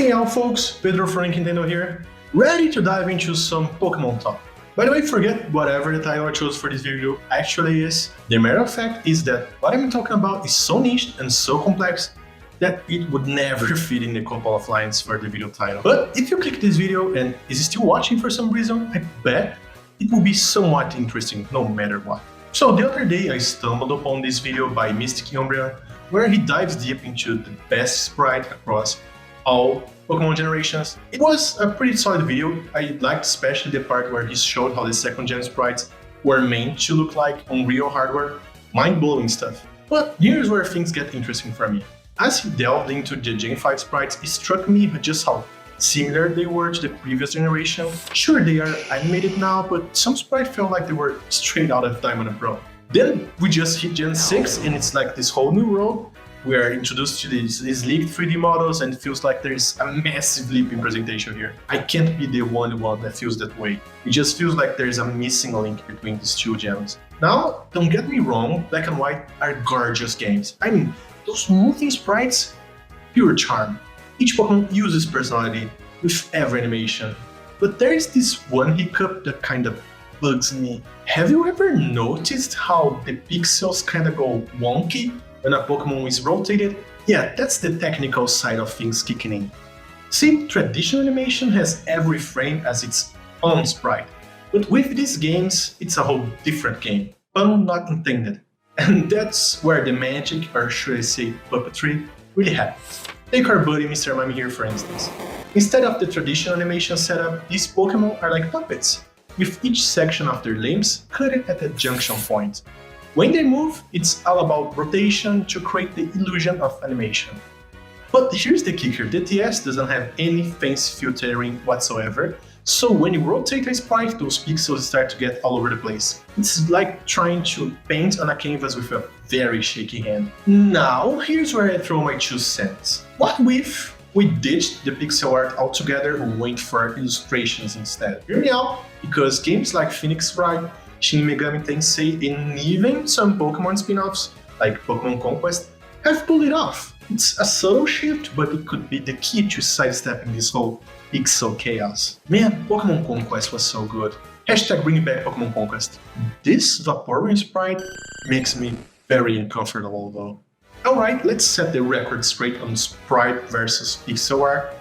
Hey out folks, Pedro from Nintendo here, ready to dive into some Pokémon talk. By the way, forget whatever the title I chose for this video actually is. The matter of fact is that what I'm talking about is so niche and so complex that it would never fit in a couple of lines for the video title. But if you click this video and is still watching for some reason, I bet it will be somewhat interesting no matter what. So the other day I stumbled upon this video by Mystic Umbreon where he dives deep into the best sprite across all Pokémon generations. It was a pretty solid video. I liked especially the part where he showed how the second gen sprites were meant to look like on real hardware. Mind-blowing stuff. But here's where things get interesting for me. As he delved into the Gen 5 sprites, it struck me just how similar they were to the previous generation. Sure, they are animated now, but some sprites felt like they were straight out of Diamond and Pearl. Then we just hit Gen 6 and it's like this whole new world. We are introduced to these leaked 3D models and it feels like there's a massive leap in presentation here. I can't be the only one that feels that way. It just feels like there's a missing link between these two gens. Now, don't get me wrong, Black and White are gorgeous games. I mean, those moving sprites, pure charm. Each Pokemon uses personality with every animation. But there's this one hiccup that kind of bugs me. Have you ever noticed how the pixels kind of go wonky when a Pokemon is rotated? Yeah, that's the technical side of things kicking in. See, traditional animation has every frame as its own sprite, but with these games, it's a whole different game. Pun not intended. And that's where the magic, or should I say puppetry, really happens. Take our buddy Mr. Mime here for instance. Instead of the traditional animation setup, these Pokemon are like puppets, with each section of their limbs cut at a junction point. When they move, it's all about rotation to create the illusion of animation. But here's the kicker, the DS doesn't have any fancy filtering whatsoever, so when you rotate a sprite, those pixels start to get all over the place. It's like trying to paint on a canvas with a very shaky hand. Now, here's where I throw my 2 cents. What if we ditched the pixel art altogether and went for illustrations instead? Hear me out, because games like Phoenix Wright, Shin Megami Tensei, and even some Pokémon spin-offs, like Pokémon Conquest, have pulled it off. It's a subtle shift, but it could be the key to sidestepping this whole pixel chaos. Man, Pokémon Conquest was so good. Hashtag bring back Pokémon Conquest. This Vaporeon sprite makes me very uncomfortable though. Alright, let's set the record straight on sprite versus pixel art.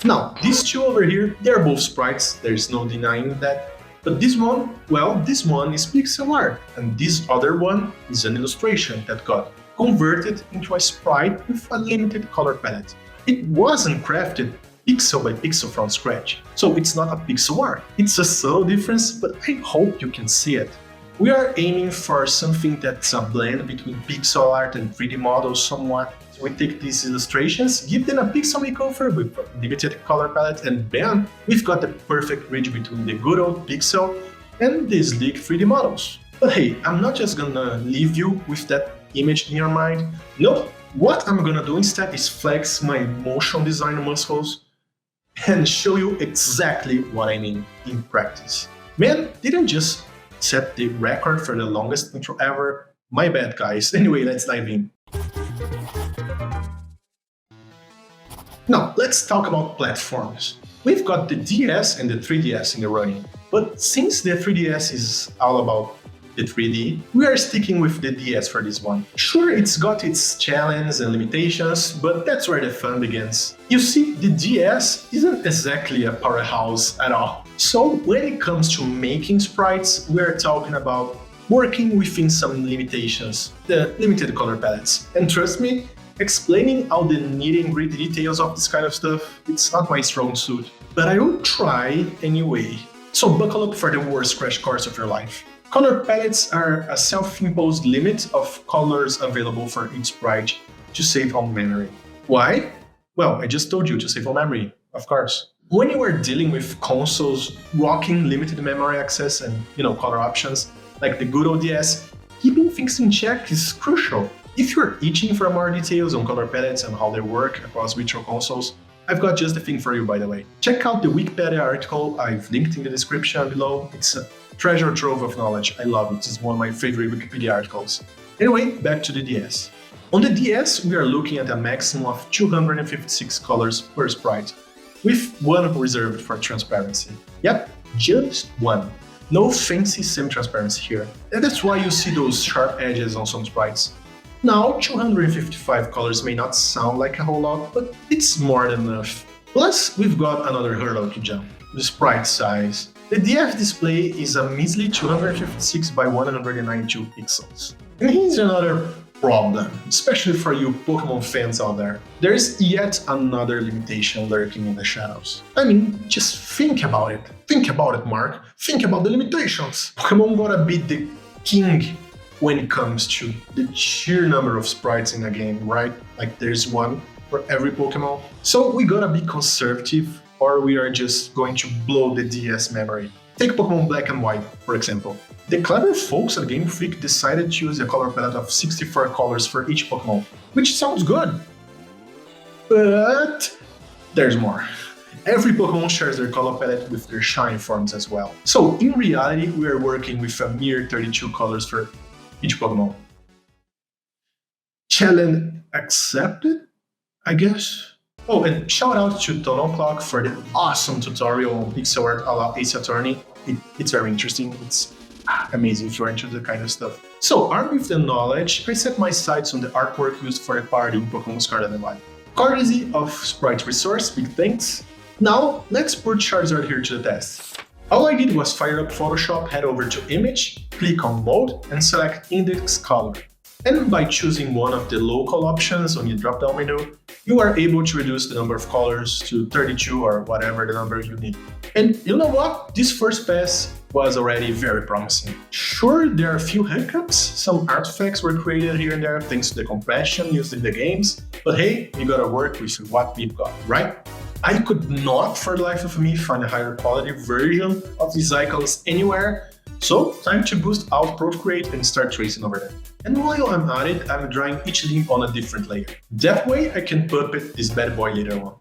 Now, these two over here, they're both sprites, there's no denying that. But this one, well, this one is pixel art, and this other one is an illustration that got converted into a sprite with a limited color palette. It wasn't crafted pixel by pixel from scratch, so it's not a pixel art. It's a subtle difference, but I hope you can see it. We are aiming for something that's a blend between pixel art and 3D models somewhat. So we take these illustrations, give them a pixel makeover with a limited color palette, and bam, we've got the perfect bridge between the good old pixel and the sleek 3D models. But hey, I'm not just gonna leave you with that image in your mind. Nope, what I'm gonna do instead is flex my motion design muscles and show you exactly what I mean in practice. Man, didn't just set the record for the longest intro ever. My bad, guys. Anyway, let's dive in. Now, let's talk about platforms. We've got the DS and the 3DS in the running, but since the 3DS is all about the 3D, we are sticking with the DS for this one. Sure, it's got its challenges and limitations, but that's where the fun begins. You see, the DS isn't exactly a powerhouse at all. So when it comes to making sprites, we're talking about working within some limitations, the limited color palettes. And trust me, explaining all the nitty and gritty details of this kind of stuff, it's not my strong suit. But I will try anyway. So buckle up for the worst crash course of your life. Color palettes are a self-imposed limit of colors available for each sprite to save on memory. Why? Well, I just told you to save on memory, of course. When you are dealing with consoles rocking limited memory access and, color options, like the good old DS, keeping things in check is crucial. If you're itching for more details on color palettes and how they work across virtual consoles, I've got just the thing for you, by the way. Check out the Wikipedia article I've linked in the description below. It's a treasure trove of knowledge. I love it. It's one of my favorite Wikipedia articles. Anyway, back to the DS. On the DS, we are looking at a maximum of 256 colors per sprite, with one reserved for transparency. Yep, just one. No fancy semi-transparency here. And that's why you see those sharp edges on some sprites. Now, 255 colors may not sound like a whole lot, but it's more than enough. Plus, we've got another hurdle to jump, the sprite size. The DF display is a measly 256 by 192 pixels. And here's another problem, especially for you Pokémon fans out there. There's yet another limitation lurking in the shadows. I mean, just think about it. Think about it, Mark. Think about the limitations. Pokémon gotta be the king when it comes to the sheer number of sprites in a game, right? Like there's one for every Pokémon. So we gotta be conservative, or we are just going to blow the DS memory. Take Pokémon Black and White, for example. The clever folks at Game Freak decided to use a color palette of 64 colors for each Pokémon, which sounds good. But there's more. Every Pokémon shares their color palette with their shiny forms as well. So in reality, we are working with a mere 32 colors for each Pokémon. Challenge accepted, I guess? Oh, and shout out to Tonal Clock for the awesome tutorial on pixel art a la Ace Attorney. It's very interesting. It's amazing if you're into the kind of stuff. So, armed with the knowledge, I set my sights on the artwork used for the party in Pokémon Scarlet and Violet. Courtesy of Sprites-Resource, big thanks. Now, let's put Charizard here to the test. All I did was fire up Photoshop, head over to Image, click on Mode, and select Index Color. And by choosing one of the local options on your drop-down menu, you are able to reduce the number of colors to 32 or whatever the number you need. And you know what? This first pass was already very promising. Sure, there are a few hiccups, some artifacts were created here and there thanks to the compression used in the games, but hey, we gotta work with what we've got, right? I could not, for the life of me, find a higher quality version of these icons anywhere, so time to boost out Procreate and start tracing over them. And while I'm at it, I'm drawing each link on a different layer. That way I can puppet this bad boy later on.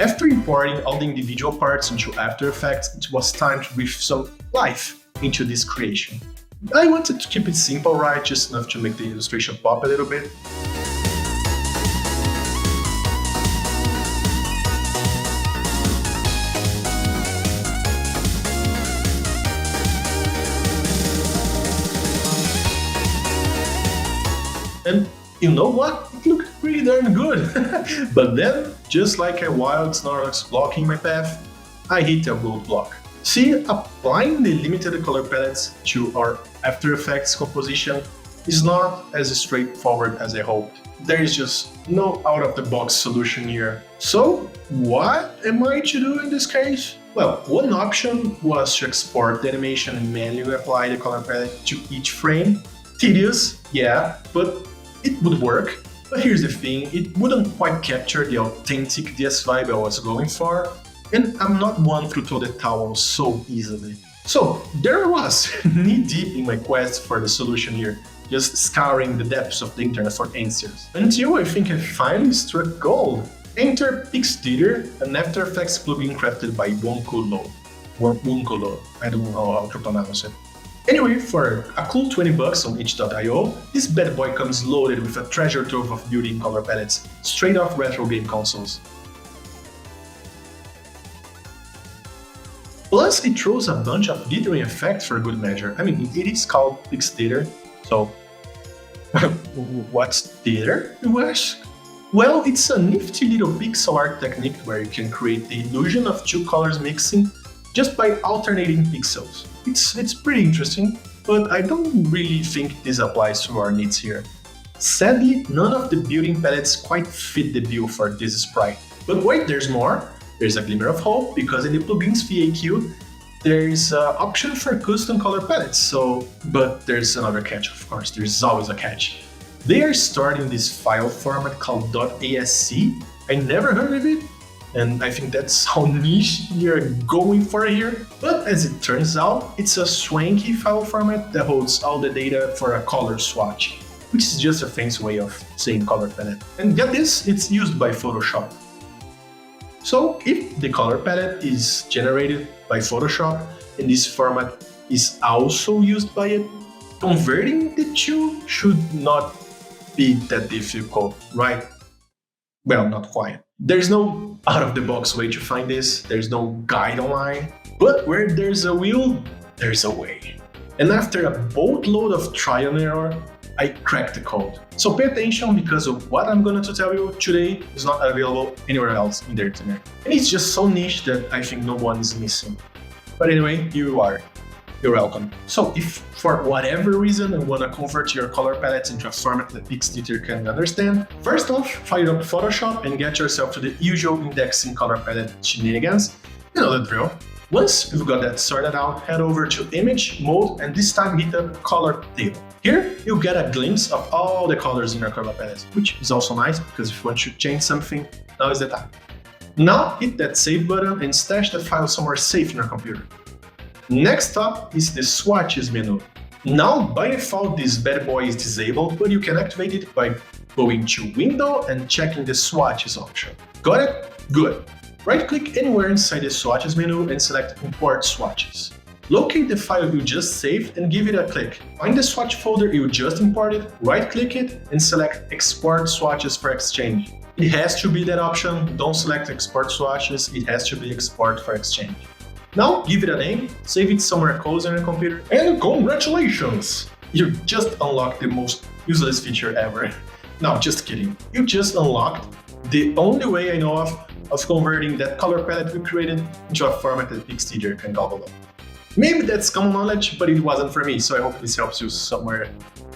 After importing all the individual parts into After Effects, it was time to breathe some life into this creation. I wanted to keep it simple, right, just enough to make the illustration pop a little bit. And you know what? It looked pretty darn good. But then, just like a wild Snorlax blocking my path, I hit a roadblock. See, applying the limited color palettes to our After Effects composition is not as straightforward as I hoped. There is just no out-of-the-box solution here. So, what am I to do in this case? Well, one option was to export the animation and manually apply the color palette to each frame. Tedious, yeah, but it would work. But here's the thing, it wouldn't quite capture the authentic DS vibe I was going for, and I'm not one to throw the towel so easily. So there I was, knee-deep in my quest for the solution here, just scouring the depths of the internet for answers. Until I think I finally struck gold. Enter Pixtheater, an After Effects plugin crafted by Wonkulo. I don't know how to pronounce it. Anyway, for a cool $20 on itch.io, this bad boy comes loaded with a treasure trove of beauty color palettes, straight off retro game consoles. Plus, it throws a bunch of glittering effects for good measure. I mean, it is called Pixtheater, so what's theater, you ask? Well, it's a nifty little pixel art technique where you can create the illusion of two colors mixing just by alternating pixels. It's pretty interesting, but I don't really think this applies to our needs here. Sadly, none of the building palettes quite fit the bill for this sprite. But wait, there's more! There's a glimmer of hope, because in the plugin's FAQ, there's an option for custom color palettes, but there's another catch, of course, there's always a catch. They are stored in this file format called .asc, I never heard of it, and I think that's how niche you're going for here. But as it turns out, it's a swanky file format that holds all the data for a color swatch, which is just a fancy way of saying color palette. And get this, it's used by Photoshop. So if the color palette is generated by Photoshop and this format is also used by it, converting the two should not be that difficult, right? Well, not quite. There's no out-of-the-box way to find this, there's no guide online, but where there's a will, there's a way. And after a boatload of trial and error, I cracked the code. So pay attention, because of what I'm going to tell you today is not available anywhere else in the internet. And it's just so niche that I think no one is missing. But anyway, here you are. You're welcome. So if for whatever reason you want to convert your color palettes into a format that PixDeater can understand, first off, fire up Photoshop and get yourself to the usual indexing color palette shenanigans. You know the drill. Once you've got that sorted out, head over to Image, Mode, and this time hit the Color table. Here, you'll get a glimpse of all the colors in your color palette, which is also nice, because if you want to change something, now is the time. Now, hit that Save button and stash the file somewhere safe in your computer. Next up is the Swatches menu. Now, by default, this bad boy is disabled, but you can activate it by going to Window and checking the Swatches option. Got it? Good. Right-click anywhere inside the Swatches menu and select Import Swatches. Locate the file you just saved and give it a click. Find the swatch folder you just imported, right-click it, and select Export Swatches for Exchange. It has to be that option, don't select Export Swatches, it has to be Export for Exchange. Now give it a name, save it somewhere close on your computer, and congratulations! You just unlocked the most useless feature ever. No, just kidding. You just unlocked the only way I know of converting that color palette we created into a format that PixDeater can gobble up. Maybe that's common knowledge, but it wasn't for me, so I hope this helps you somewhere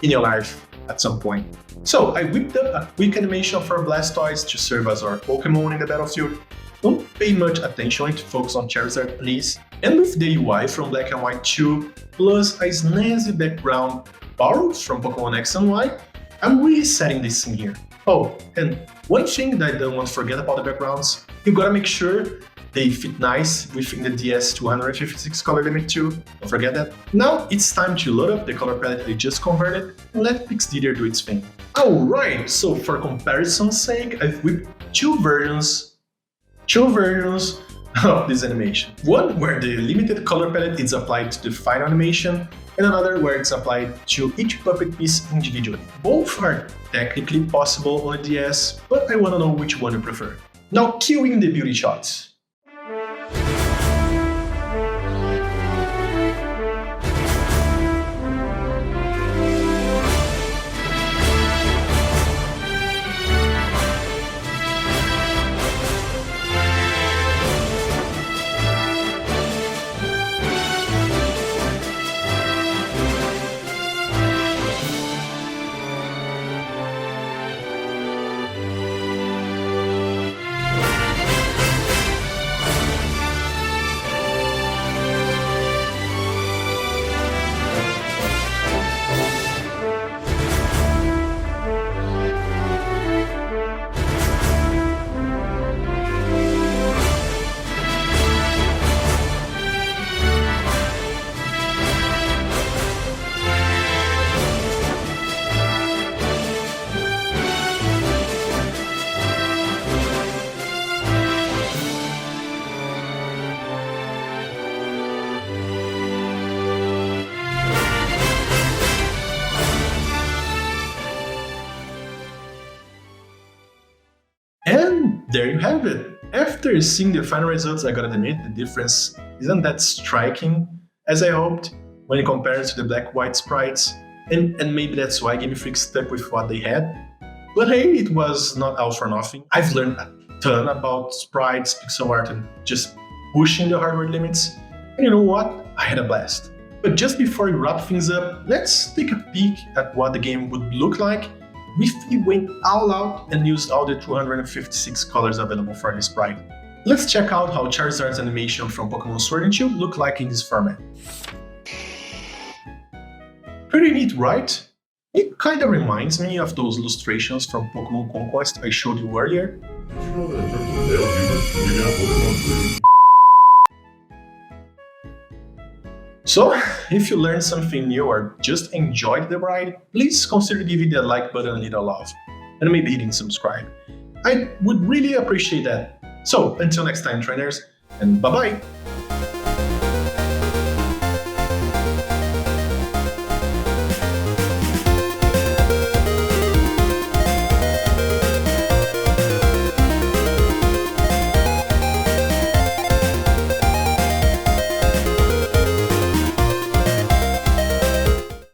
in your life at some point. So I whipped up a quick animation for Blastoise to serve as our Pokémon in the battlefield. Don't pay much attention to focus on Charizard, please. And with the UI from Black and White 2, plus a snazzy background borrowed from Pokémon X and Y, I'm really setting this scene here. Oh, and one thing that I don't want to forget about the backgrounds, you gotta make sure they fit nice within the DS256 color limit too, don't forget that. Now it's time to load up the color palette I just converted and let PixDeater do its thing. Alright, so for comparison's sake, I've whipped two versions of this animation. One where the limited color palette is applied to the final animation, and another where it's applied to each puppet piece individually. Both are technically possible on the DS, but I want to know which one you prefer. Now cue in the beauty shots. And there you have it. After seeing the final results, I gotta admit the difference isn't that striking as I hoped when compared to the black-white sprites, and maybe that's why Game Freak stuck with what they had. But hey, it was not all for nothing. I've learned a ton about sprites, pixel art, and just pushing the hardware limits, and you know what? I had a blast. But just before we wrap things up, let's take a peek at what the game would look like if we went all out and used all the 256 colors available for this sprite. Let's check out how Charizard's animation from Pokémon Sword and Shield look like in this format. Pretty neat, right? It kind of reminds me of those illustrations from Pokemon Conquest I showed you earlier. Did you know that in terms of male humor, maybe not Pokemon too? So, if you learned something new or just enjoyed the ride, please consider giving the like button a little love, and maybe hitting subscribe. I would really appreciate that. So, until next time, trainers, and bye-bye!